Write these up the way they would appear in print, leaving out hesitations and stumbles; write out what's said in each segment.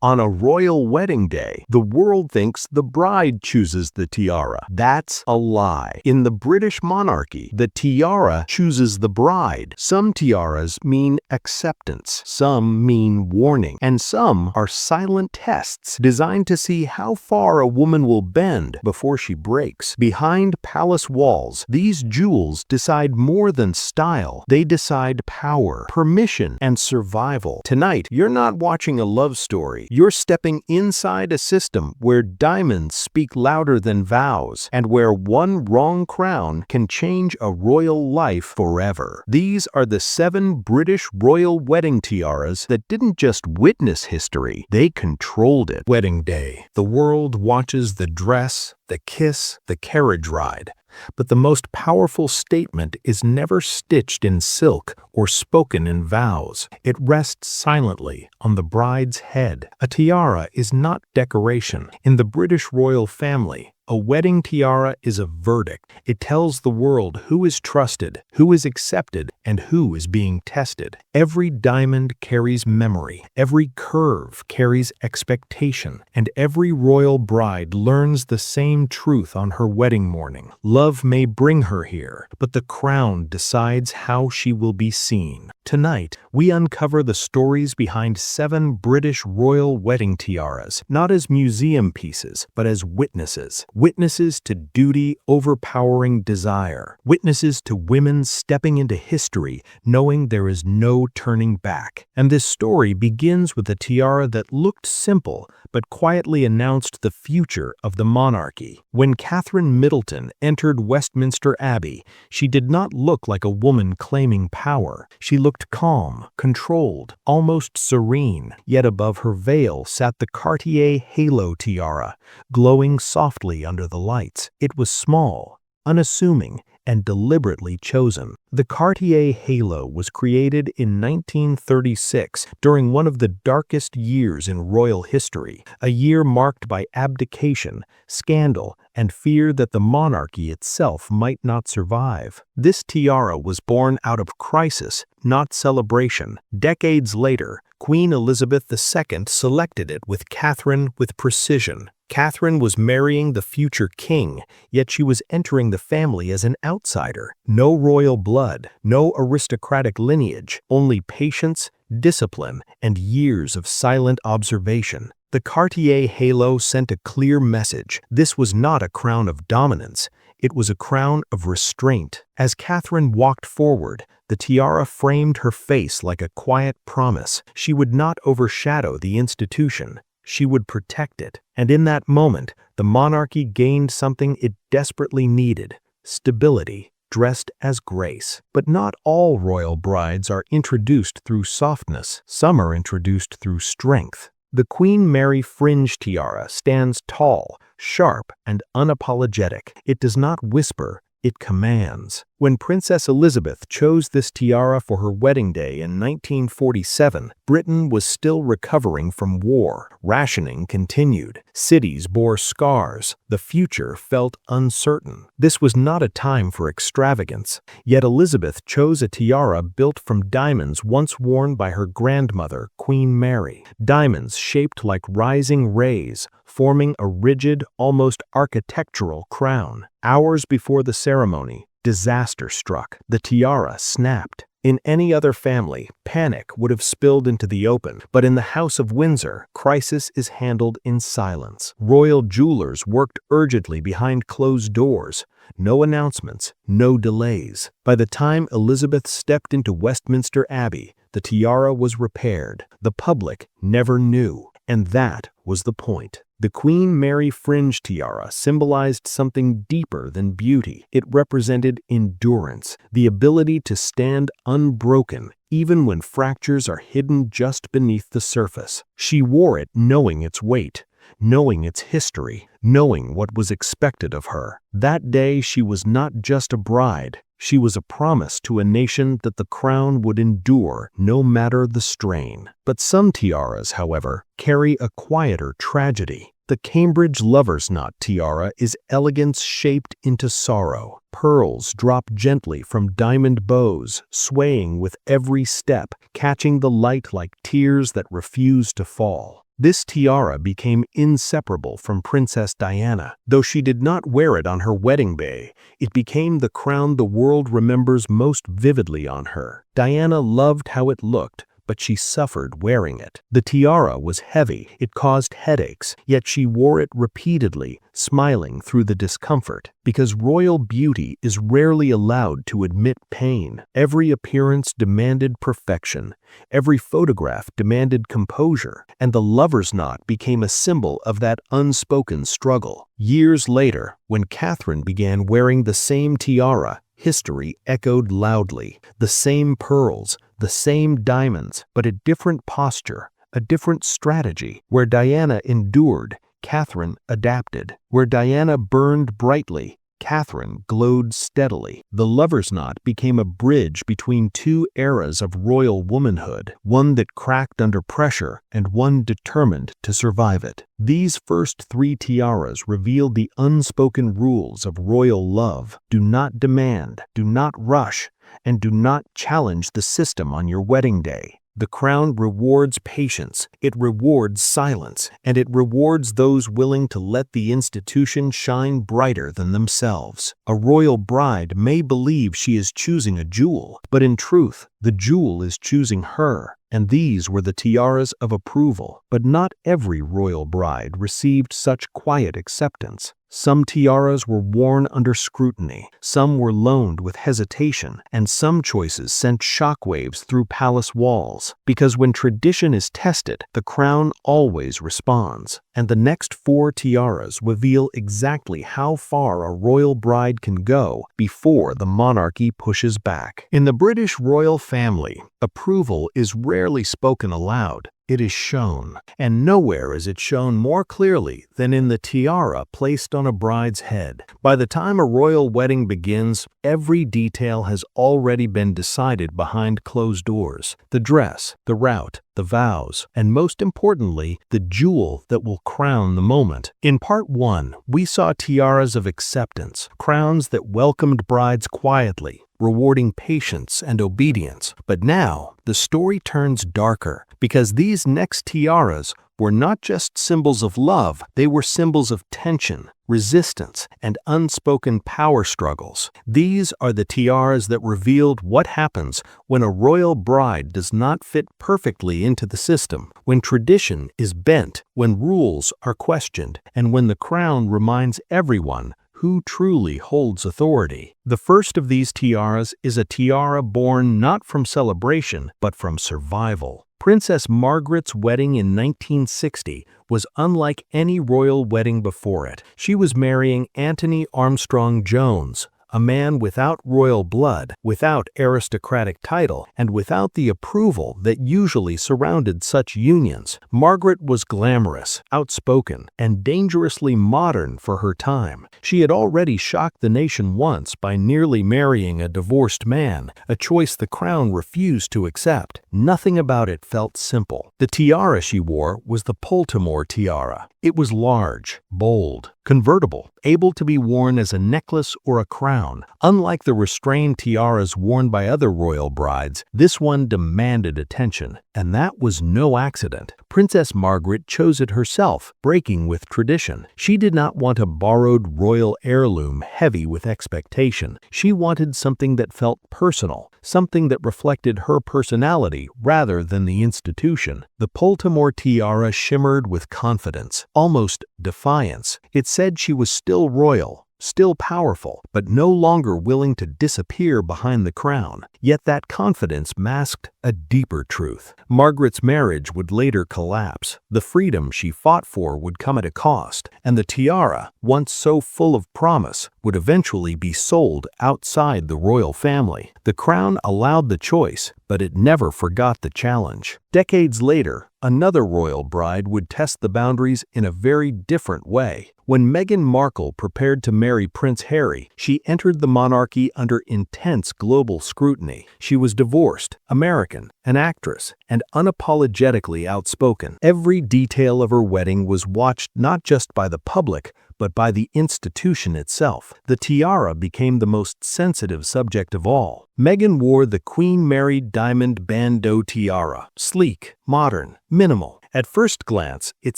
On a royal wedding day, the world thinks the bride chooses the tiara. That's a lie. In the British monarchy, the tiara chooses the bride. Some tiaras mean acceptance, some mean warning, and some are silent tests designed to see how far a woman will bend before she breaks. Behind palace walls, these jewels decide more than style. They decide power, permission, and survival. Tonight, you're not watching a love story. You're stepping inside a system where diamonds speak louder than vows, and where one wrong crown can change a royal life forever. These are the 7 British royal wedding tiaras that didn't just witness history, they controlled it. Wedding day. The world watches the dress, the kiss, the carriage ride. But the most powerful statement is never stitched in silk or spoken in vows. It rests silently on the bride's head. A tiara is not decoration. In the British royal family, a wedding tiara is a verdict. It tells the world who is trusted, who is accepted, and who is being tested. Every diamond carries memory. Every curve carries expectation. And every royal bride learns the same truth on her wedding morning. Love may bring her here, but the crown decides how she will be seen. Tonight, we uncover the stories behind 7 British royal wedding tiaras, not as museum pieces, but as witnesses. Witnesses to duty overpowering desire. Witnesses to women stepping into history, knowing there is no turning back. And this story begins with a tiara that looked simple, but quietly announced the future of the monarchy. When Catherine Middleton entered Westminster Abbey, she did not look like a woman claiming power. She looked calm, controlled, almost serene. Yet above her veil sat the Cartier halo tiara, glowing softly under the lights. It was small, unassuming, and deliberately chosen. The Cartier halo was created in 1936 during one of the darkest years in royal history, a year marked by abdication, scandal, and fear that the monarchy itself might not survive. This tiara was born out of crisis, not celebration. Decades later, Queen Elizabeth II selected it with Catherine with precision. Catherine was marrying the future king, yet she was entering the family as an outsider. No royal blood, no aristocratic lineage, only patience, discipline, and years of silent observation. The Cartier halo sent a clear message. This was not a crown of dominance. It was a crown of restraint. As Catherine walked forward, the tiara framed her face like a quiet promise. She would not overshadow the institution. She would protect it. And in that moment, the monarchy gained something it desperately needed: stability, dressed as grace. But not all royal brides are introduced through softness. Some are introduced through strength. The Queen Mary fringe tiara stands tall, sharp, and unapologetic. It does not whisper, it commands. When Princess Elizabeth chose this tiara for her wedding day in 1947, Britain was still recovering from war. Rationing continued. Cities bore scars. The future felt uncertain. This was not a time for extravagance. Yet Elizabeth chose a tiara built from diamonds once worn by her grandmother, Queen Mary. Diamonds shaped like rising rays, forming a rigid, almost architectural crown. Hours before the ceremony, disaster struck. The tiara snapped. In any other family, panic would have spilled into the open, but in the House of Windsor, crisis is handled in silence. Royal jewelers worked urgently behind closed doors. No announcements, no delays. By the time Elizabeth stepped into Westminster Abbey, the tiara was repaired. The public never knew, and that was the point. The Queen Mary fringe tiara symbolized something deeper than beauty. It represented endurance, the ability to stand unbroken even when fractures are hidden just beneath the surface. She wore it knowing its weight, knowing its history, knowing what was expected of her. That day she was not just a bride. She was a promise to a nation that the crown would endure no matter the strain. But some tiaras, however, carry a quieter tragedy. The Cambridge Lover's Knot tiara is elegance shaped into sorrow. Pearls drop gently from diamond bows, swaying with every step, catching the light like tears that refuse to fall. This tiara became inseparable from Princess Diana. Though she did not wear it on her wedding day, it became the crown the world remembers most vividly on her. Diana loved how it looked, but she suffered wearing it. The tiara was heavy, it caused headaches, yet she wore it repeatedly, smiling through the discomfort. Because royal beauty is rarely allowed to admit pain, every appearance demanded perfection, every photograph demanded composure, and the lover's knot became a symbol of that unspoken struggle. Years later, when Catherine began wearing the same tiara, history echoed loudly. The same pearls, the same diamonds, but a different posture, a different strategy. Where Diana endured, Catherine adapted. Where Diana burned brightly, Catherine glowed steadily. The lover's knot became a bridge between two eras of royal womanhood, one that cracked under pressure and one determined to survive it. These first three tiaras revealed the unspoken rules of royal love. Do not demand, do not rush, and do not challenge the system on your wedding day. The crown rewards patience, it rewards silence, and it rewards those willing to let the institution shine brighter than themselves. A royal bride may believe she is choosing a jewel, but in truth, the jewel is choosing her. And these were the tiaras of approval. But not every royal bride received such quiet acceptance. Some tiaras were worn under scrutiny, some were loaned with hesitation, and some choices sent shockwaves through palace walls. Because when tradition is tested, the crown always responds. And the next four tiaras reveal exactly how far a royal bride can go before the monarchy pushes back. In the British royal family, approval is rarely spoken aloud. It is shown, and nowhere is it shown more clearly than in the tiara placed on a bride's head. By the time a royal wedding begins, every detail has already been decided behind closed doors. The dress, the route, the vows, and most importantly, the jewel that will crown the moment. In part 1, we saw tiaras of acceptance, crowns that welcomed brides quietly, rewarding patience and obedience. But now, the story turns darker, because these next tiaras were not just symbols of love, they were symbols of tension, resistance, and unspoken power struggles. These are the tiaras that revealed what happens when a royal bride does not fit perfectly into the system, when tradition is bent, when rules are questioned, and when the crown reminds everyone who truly holds authority. The first of these tiaras is a tiara born not from celebration, but from survival. Princess Margaret's wedding in 1960 was unlike any royal wedding before it. She was marrying Anthony Armstrong Jones, a man without royal blood, without aristocratic title, and without the approval that usually surrounded such unions. Margaret was glamorous, outspoken, and dangerously modern for her time. She had already shocked the nation once by nearly marrying a divorced man, a choice the crown refused to accept. Nothing about it felt simple. The tiara she wore was the Poltimore tiara. It was large, bold, convertible, able to be worn as a necklace or a crown. Unlike the restrained tiaras worn by other royal brides, this one demanded attention, and that was no accident. Princess Margaret chose it herself, breaking with tradition. She did not want a borrowed royal heirloom heavy with expectation. She wanted something that felt personal, something that reflected her personality rather than the institution. The Poltimore tiara shimmered with confidence, almost defiance. It said she was still royal, still powerful, but no longer willing to disappear behind the crown. Yet that confidence masked a deeper truth. Margaret's marriage would later collapse. The freedom she fought for would come at a cost, and the tiara, once so full of promise, would eventually be sold outside the royal family. The crown allowed the choice, but it never forgot the challenge. Decades later, another royal bride would test the boundaries in a very different way. When Meghan Markle prepared to marry Prince Harry, she entered the monarchy under intense global scrutiny. She was divorced, American, an actress, and unapologetically outspoken. Every detail of her wedding was watched not just by the public, but by the institution itself. The tiara became the most sensitive subject of all. Meghan wore the Queen Mary Diamond Bandeau tiara, sleek, modern, minimal, At first glance, it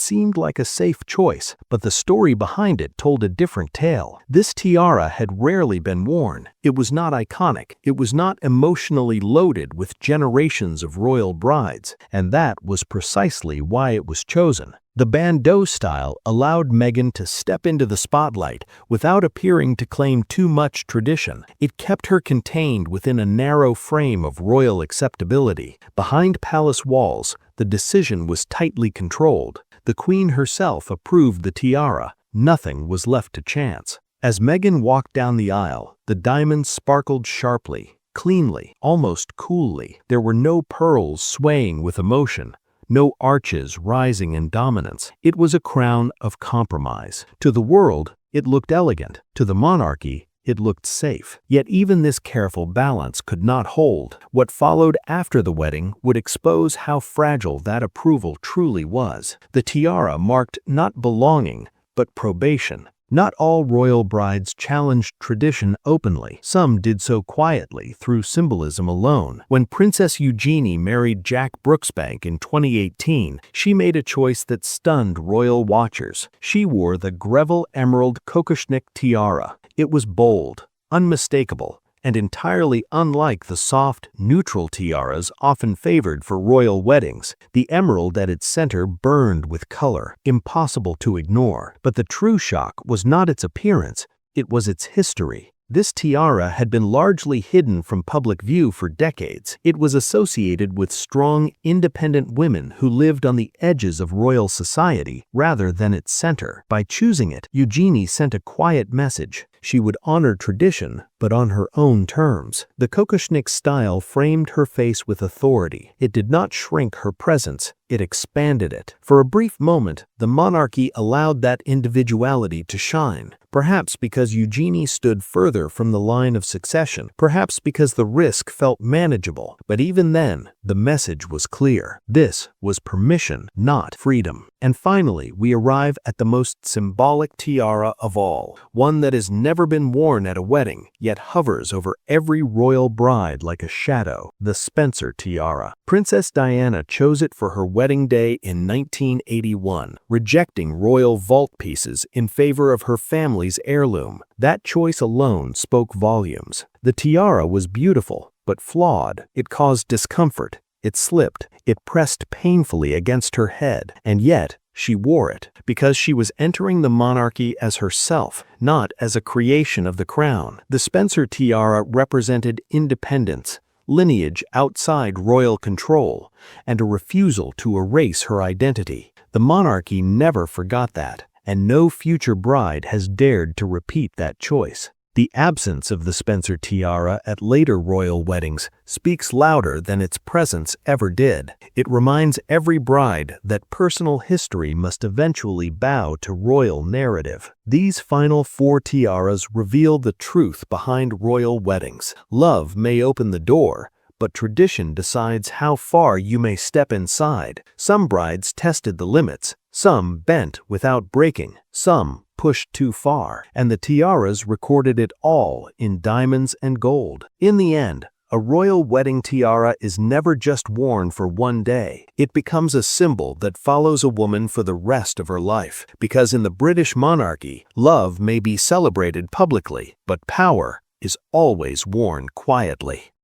seemed like a safe choice, but the story behind it told a different tale. This tiara had rarely been worn. It was not iconic. It was not emotionally loaded with generations of royal brides, and that was precisely why it was chosen. The bandeau style allowed Meghan to step into the spotlight without appearing to claim too much tradition. It kept her contained within a narrow frame of royal acceptability. Behind palace walls, the decision was tightly controlled. The Queen herself approved the tiara. Nothing was left to chance. As Meghan walked down the aisle, the diamonds sparkled sharply, cleanly, almost coolly. There were no pearls swaying with emotion, no arches rising in dominance. It was a crown of compromise. To the world, it looked elegant. To the monarchy, it looked safe. Yet even this careful balance could not hold. What followed after the wedding would expose how fragile that approval truly was. The tiara marked not belonging, but probation. Not all royal brides challenged tradition openly. Some did so quietly through symbolism alone. When Princess Eugenie married Jack Brooksbank in 2018, she made a choice that stunned royal watchers. She wore the Greville Emerald Kokoschnik tiara. It was bold, unmistakable, and entirely unlike the soft, neutral tiaras often favored for royal weddings. The emerald at its center burned with color, impossible to ignore. But the true shock was not its appearance, it was its history. This tiara had been largely hidden from public view for decades. It was associated with strong, independent women who lived on the edges of royal society rather than its center. By choosing it, Eugenie sent a quiet message. She would honor tradition, but on her own terms. The Kokoschnik style framed her face with authority. It did not shrink her presence, it expanded it. For a brief moment, the monarchy allowed that individuality to shine. Perhaps because Eugenie stood further from the line of succession, perhaps because the risk felt manageable. But even then, the message was clear. This was permission, not freedom. And finally, we arrive at the most symbolic tiara of all, one that has never been worn at a wedding, yet hovers over every royal bride like a shadow, the Spencer tiara. Princess Diana chose it for her wedding day in 1981, rejecting royal vault pieces in favor of her family's heirloom. That choice alone spoke volumes. The tiara was beautiful, but flawed. It caused discomfort. It slipped. It pressed painfully against her head. And yet, she wore it because she was entering the monarchy as herself, not as a creation of the crown. The Spencer tiara represented independence, lineage outside royal control, and a refusal to erase her identity. The monarchy never forgot that, and no future bride has dared to repeat that choice. The absence of the Spencer tiara at later royal weddings speaks louder than its presence ever did. It reminds every bride that personal history must eventually bow to royal narrative. These final 4 tiaras reveal the truth behind royal weddings. Love may open the door, but tradition decides how far you may step inside. Some brides tested the limits, some bent without breaking, some pushed too far, and the tiaras recorded it all in diamonds and gold. In the end, a royal wedding tiara is never just worn for one day. It becomes a symbol that follows a woman for the rest of her life. Because in the British monarchy, love may be celebrated publicly, but power is always worn quietly.